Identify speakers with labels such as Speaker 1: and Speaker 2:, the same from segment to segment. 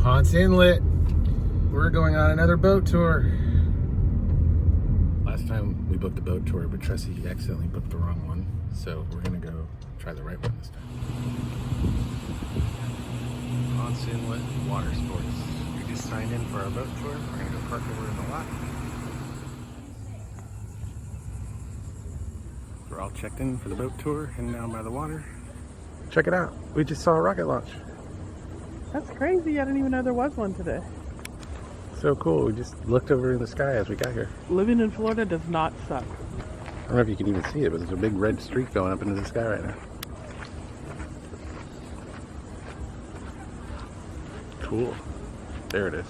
Speaker 1: Ponce Inlet. We're going on another boat tour. Last time we booked a boat tour, but Tressie accidentally booked the wrong one. So we're gonna go try the right one this time. Ponce Inlet Watersports. We just signed in for our boat tour. We're gonna go park over in the lot. We're all checked in for the boat tour and now by the water. Check it out. We just saw a rocket launch.
Speaker 2: That's crazy. I didn't even know there was one today.
Speaker 1: So cool. We just looked over in the sky as we got here.
Speaker 2: Living in Florida does not suck.
Speaker 1: I don't know if you can even see it, but there's a big red streak going up into the sky right now. Cool. There it is.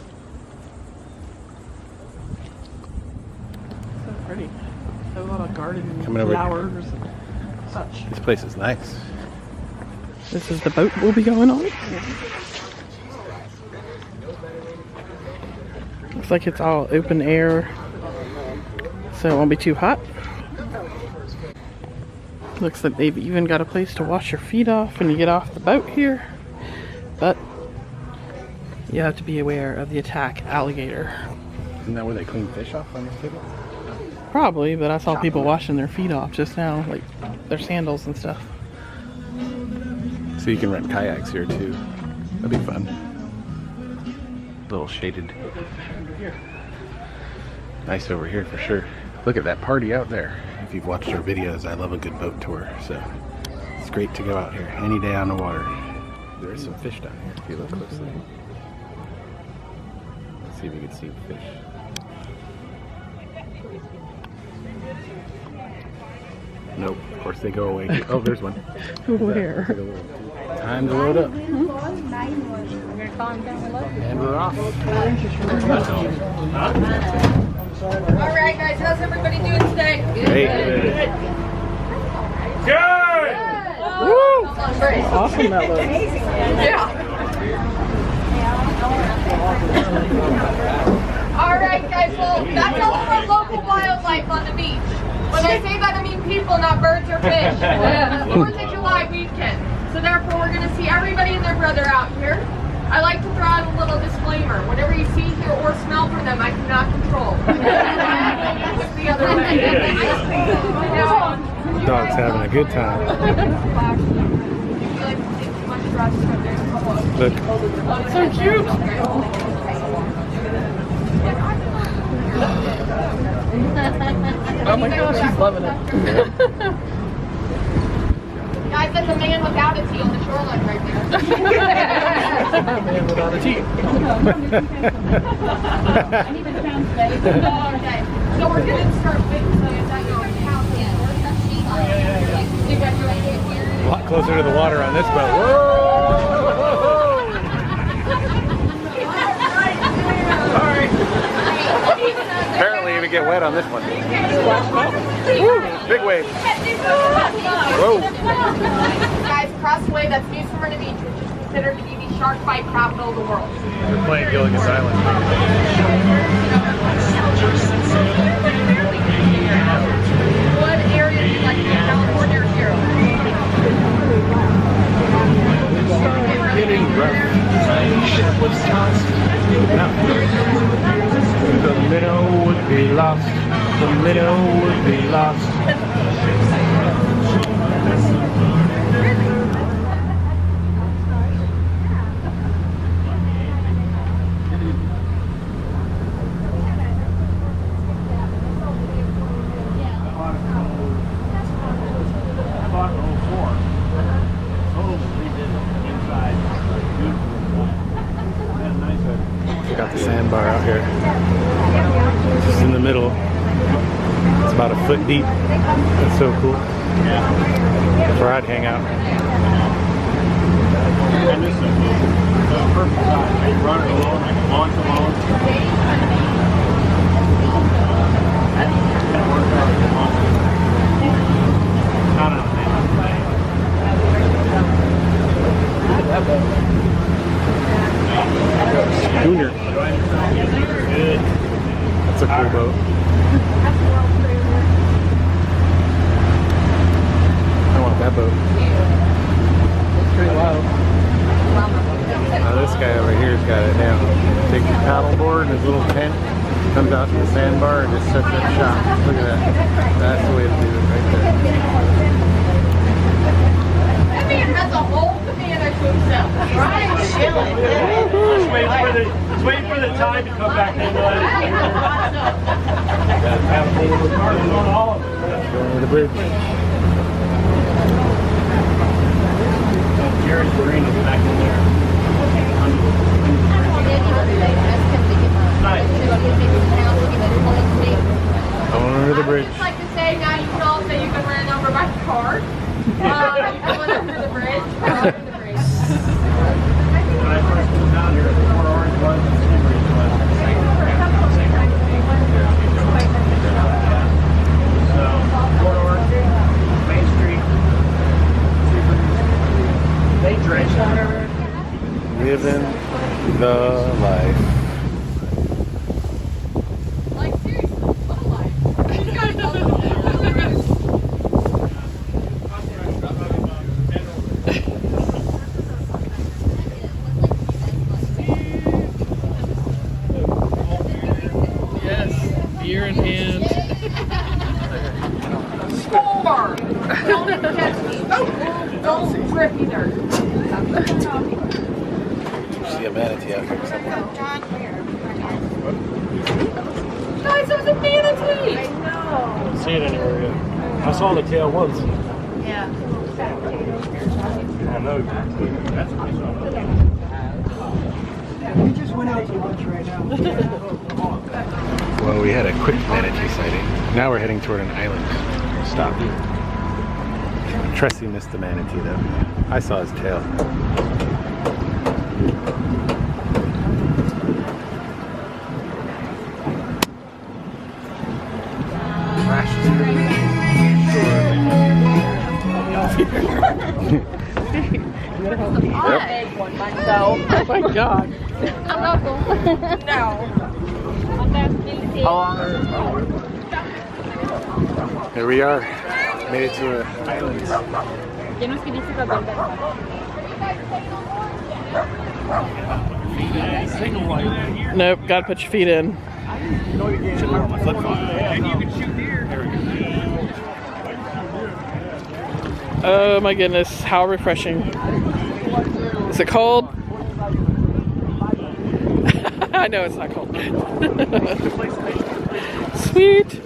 Speaker 2: So pretty. A lot of garden
Speaker 1: Coming over
Speaker 2: flowers and such.
Speaker 1: This place is nice.
Speaker 2: This is the boat we'll be going on. Looks like it's all open air, so it won't be too hot. Looks like they've even got a place to wash your feet off when you get off the boat here. But you have to be aware of the attack alligator.
Speaker 1: Isn't that where they clean fish off on this table?
Speaker 2: Probably, but I saw people washing their feet off just now, like their sandals and stuff.
Speaker 1: So you can rent kayaks here too. That'd be fun. A little shaded. Nice over here for sure. Look at that party out there. If you've watched our videos, I love a good boat tour, so it's great to go out here any day on the water. There is some fish down here if you look closely. Let's see if you can see the fish. Nope, of course they go away. Oh, there's one.
Speaker 2: Where?
Speaker 1: Time to load up.
Speaker 3: We're gonna call him down below.
Speaker 1: And we're off.
Speaker 3: All right, guys, how's everybody doing today?
Speaker 1: Great.
Speaker 3: Good.
Speaker 2: Woo! Awesome that looks.
Speaker 3: Yeah. All right, guys. Well, that's all of our local wildlife on the beach. When I say that, I mean people, not birds or fish. It's 4th of July weekend, so therefore we're going to see everybody and their brother out here. I like to throw out a little disclaimer. Whatever you see, hear, or smell from them, I cannot control. Look the other way.
Speaker 1: Dog's having a good time. Look.
Speaker 2: So cute. Oh my gosh, she's loving it.
Speaker 3: Guys, that's a man without a tee on the shoreline right there.
Speaker 2: Man without a tee.
Speaker 3: Okay, so we're going to start with
Speaker 1: A lot closer to the water on this boat. Whoa! Sorry. Apparently you get wet on this one. Woo, big wave. Whoa.
Speaker 3: Guys, cross the way, that's New Smyrna Beach, which is considered to be the shark bite capital of the world.
Speaker 1: We're playing Gilligan's Island.
Speaker 3: What area do you like to be? California or here?
Speaker 1: Getting rough. The minnow would be lost. The minnow would be lost. Got the sandbar out here, just in the middle. It's about a foot deep. That's so cool. That's where I'd hang out.
Speaker 4: And this is the perfect size. I can run it alone, I can launch alone. Not on
Speaker 1: Schooner. That's a cool boat. I want that boat.
Speaker 2: That's pretty wild.
Speaker 1: Now this guy over here's got it down. Take your paddleboard and his little tent, comes out to the sandbar and just sets up shop. Look at that. That's the way to do it right there.
Speaker 3: That man has a whole banana to himself. Right? Chilling.
Speaker 4: Just waiting for the tide to come back in.
Speaker 1: Going to the bridge.
Speaker 4: Jared's Marina's back in there.
Speaker 1: Going under the bridge.
Speaker 3: I would just like to say now you can all say you've been ran over by a car. You going under the bridge. Under the bridge.
Speaker 4: When I first moved down here, the 4 orange ones and 2 green ones. So, 4 orange, Main Street, 2 greens. They drench down there.
Speaker 1: Living the life.
Speaker 3: Like seriously, what a life. You guys know this.
Speaker 2: Yes, beer in hand.
Speaker 3: Score! Don't even catch me. Don't trip either.
Speaker 1: See a manatee out here somewhere.
Speaker 3: Guys, there was a manatee!
Speaker 4: I don't see it anywhere yet. I saw the tail once.
Speaker 3: Yeah.
Speaker 4: I know. That's what I saw.
Speaker 5: We just went out to lunch right now.
Speaker 1: Well, we had a quick manatee sighting. Now we're heading toward an island. Stop. Tressie missed the manatee though. I saw his tail.
Speaker 3: Egg one myself.
Speaker 2: Oh my god.
Speaker 3: I'm not going. No.
Speaker 1: Here we are. Made it to an island.
Speaker 2: Nope, gotta put your feet in.
Speaker 1: Should wear my flip-flop.
Speaker 4: And you can shoot deer.
Speaker 2: Oh my goodness, how refreshing. Is it cold? I know it's not cold. Sweet.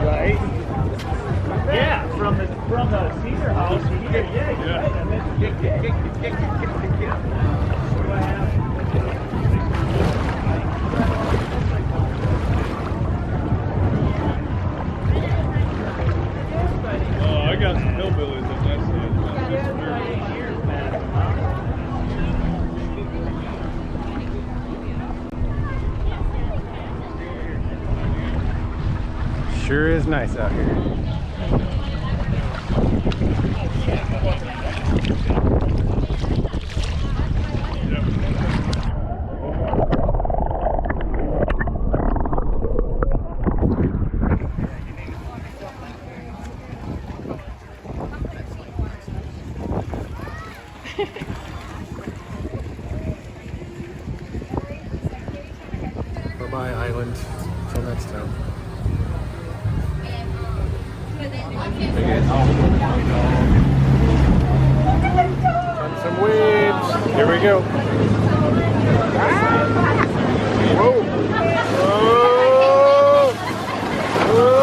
Speaker 4: Right? Yeah, from the Caesar house, you get and then kick.
Speaker 6: Oh, I got some hillbillies in that
Speaker 1: Sure is nice out here. Bye-bye, island. Till next time. And some waves. Here we go. Whoa. Whoa.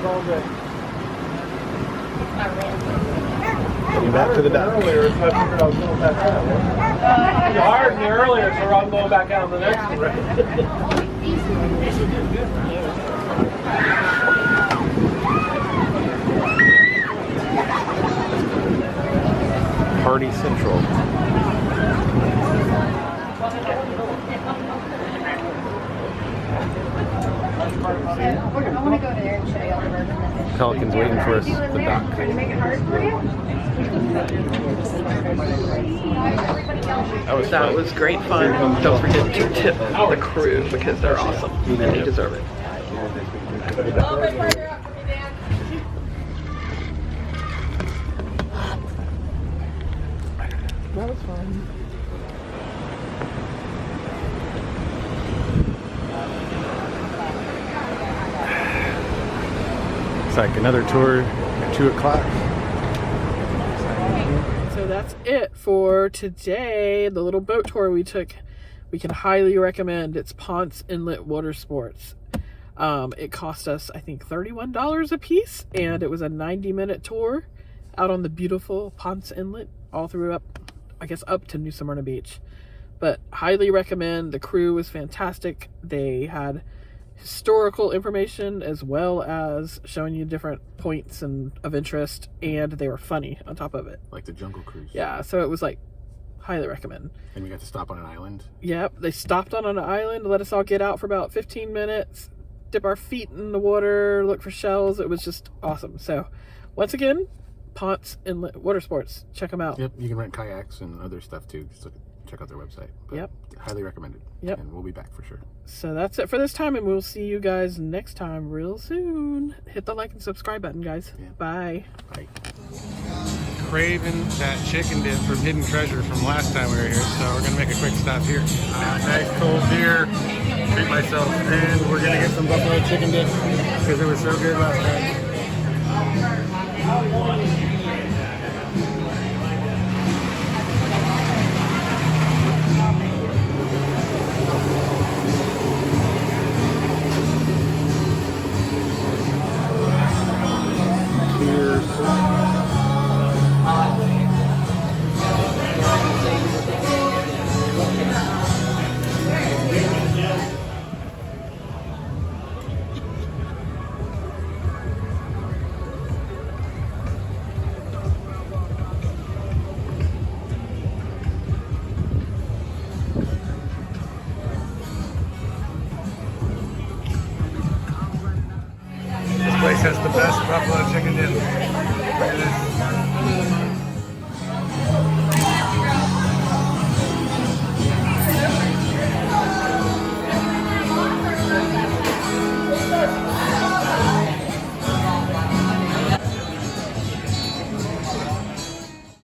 Speaker 4: was all day.
Speaker 1: Getting back to the dock.
Speaker 4: Earlier, so I figured I was going back out. You hired me earlier, so I'm going back out on the next one.
Speaker 1: Party Central.
Speaker 3: I want to go there and show you all the bourbon.
Speaker 1: Pelican's waiting for us at the dock.
Speaker 3: Make it hard for you?
Speaker 2: That was great fun. Don't forget to tip the crew because they're awesome and they deserve it.
Speaker 3: A little bit further up for me, Dan.
Speaker 2: That was fun.
Speaker 1: It's like another tour at 2 o'clock.
Speaker 2: So that's it for today. The little boat tour we took, we can highly recommend. It's Ponce Inlet Watersports. It cost us, I think, $31 a piece, and it was a 90-minute tour out on the beautiful Ponce Inlet, all through up to New Smyrna Beach. But highly recommend. The crew was fantastic. They had historical information as well as showing you different points of interest, and they were funny on top of it.
Speaker 1: Like the Jungle Cruise.
Speaker 2: Yeah, so it was like highly recommend.
Speaker 1: And we got to stop on an island.
Speaker 2: Yep, they stopped on an island, let us all get out for about 15 minutes, dip our feet in the water, look for shells. It was just awesome. So once again, Ponce Inlet Watersports, check them out.
Speaker 1: Yep, you can rent kayaks and other stuff too. Just check out their website. But
Speaker 2: Yep.
Speaker 1: highly recommended.
Speaker 2: Yep.
Speaker 1: And we'll be back for sure.
Speaker 2: So that's it for this time, and we'll see you guys next time real soon. Hit the like and subscribe button, guys.
Speaker 1: Yeah.
Speaker 2: Bye.
Speaker 1: Bye. Craving that chicken dip from Hidden Treasure from last time we were here, so we're gonna make a quick stop here. Nice cold beer, treat myself, and we're gonna get some buffalo chicken dip because it was so good last time. This place has the best buffalo chicken dip.